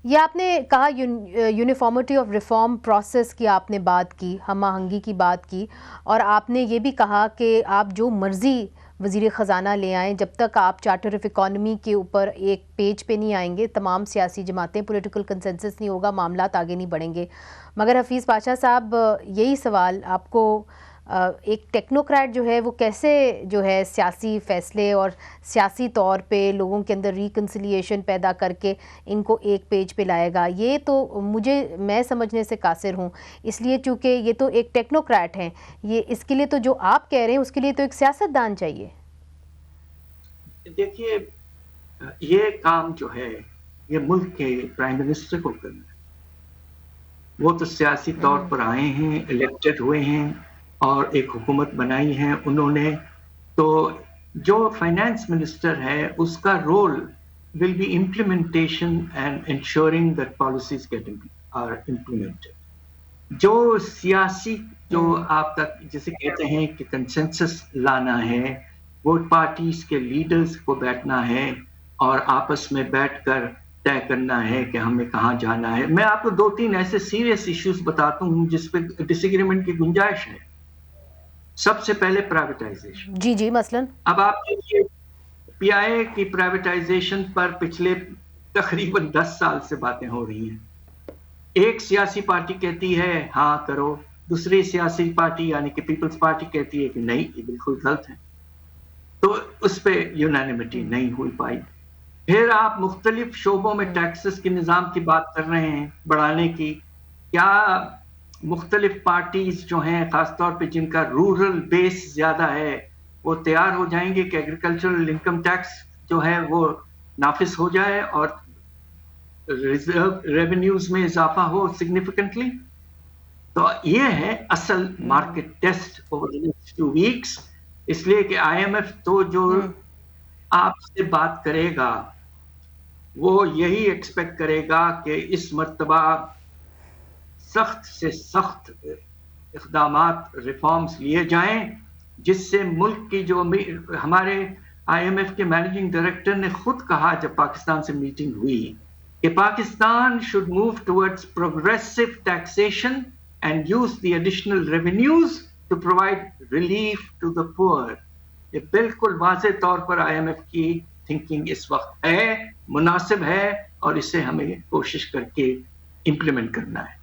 یہ آپ نے کہا یونیفارمٹی آف ریفارم پروسیس کی آپ نے بات کی، ہم آہنگی کی بات کی، اور آپ نے یہ بھی کہا کہ آپ جو مرضی وزیر خزانہ لے آئیں، جب تک آپ چارٹر آف اکانومی کے اوپر ایک پیج پہ نہیں آئیں گے، تمام سیاسی جماعتیں پولیٹیکل کنسنسس نہیں ہوگا، معاملات آگے نہیں بڑھیں گے۔ مگر حفیظ پاشا صاحب، یہی سوال آپ کو، ایک ٹیکنوکریٹ جو ہے وہ کیسے جو ہے سیاسی فیصلے اور سیاسی طور پہ لوگوں کے اندر ریکنسیلیشن پیدا کر کے ان کو ایک پیج پہ لائے گا؟ یہ تو میں سمجھنے سے قاصر ہوں، اس لیے چونکہ یہ تو ایک ٹیکنوکریٹ ہیں، یہ اس کے لیے تو جو آپ کہہ رہے ہیں اس کے لیے تو ایک سیاست دان چاہیے۔ دیکھیے، یہ کام جو ہے یہ ملک کے پرائم منسٹر کو کرنا ہے۔ وہ تو سیاسی طور پر آئے ہیں، الیکٹڈ ہوئے ہیں اور ایک حکومت بنائی ہے انہوں نے، تو جو فائنانس منسٹر ہے اس کا role will be implementation and ensuring that policies are implemented. جو سیاسی جو آپ تک جسے کہتے ہیں کہ کنسنسس لانا ہے، وہ پارٹیز کے لیڈرز کو بیٹھنا ہے اور آپس میں بیٹھ کر طے کرنا ہے کہ ہمیں کہاں جانا ہے۔ میں آپ کو 2-3 ایسے سیریس ایشوز بتاتا ہوں جس پہ ڈس ایگریمنٹ کی گنجائش ہے۔ سب سے پہلے پرائیویٹائزیشن۔ جی مثلاً اب آپ دیکھیے، پی آئی اے کی پرائیویٹائزیشن پر پچھلے تقریباً 10 سال سے باتیں ہو رہی ہیں۔ ایک سیاسی پارٹی کہتی ہے ہاں کرو، دوسری سیاسی پارٹی یعنی کہ پیپلز پارٹی کہتی ہے کہ نہیں، یہ بالکل غلط ہے، تو اس پہ یونانیمٹی نہیں ہوئی پائی۔ پھر آپ مختلف شعبوں میں ٹیکسز کے نظام کی بات کر رہے ہیں بڑھانے کی، کیا مختلف پارٹیز جو ہیں خاص طور پہ جن کا رورل بیس زیادہ ہے وہ تیار ہو جائیں گے کہ ایگریکلچرل انکم ٹیکس جو ہے وہ نافذ ہو جائے اور ریزرو ریونیوز میں اضافہ ہو سگنیفیکنٹلی؟ تو یہ ہے اصل market test over the next 2 ویکس، اس لیے کہ آئی ایم ایف تو جو آپ سے بات کرے گا وہ یہی ایکسپیکٹ کرے گا کہ اس مرتبہ سخت سے سخت اقدامات ریفارمز لیے جائیں، جس سے ملک کی جو ہمارے آئی ایم ایف کے مینیجنگ ڈائریکٹر نے خود کہا جب پاکستان سے میٹنگ ہوئی کہ Pakistan should move towards progressive taxation and use the additional revenues to provide relief to the poor۔ یہ بالکل واضح طور پر آئی ایم ایف کی تھنکنگ اس وقت ہے، مناسب ہے، اور اسے ہمیں کوشش کر کے امپلیمنٹ کرنا ہے۔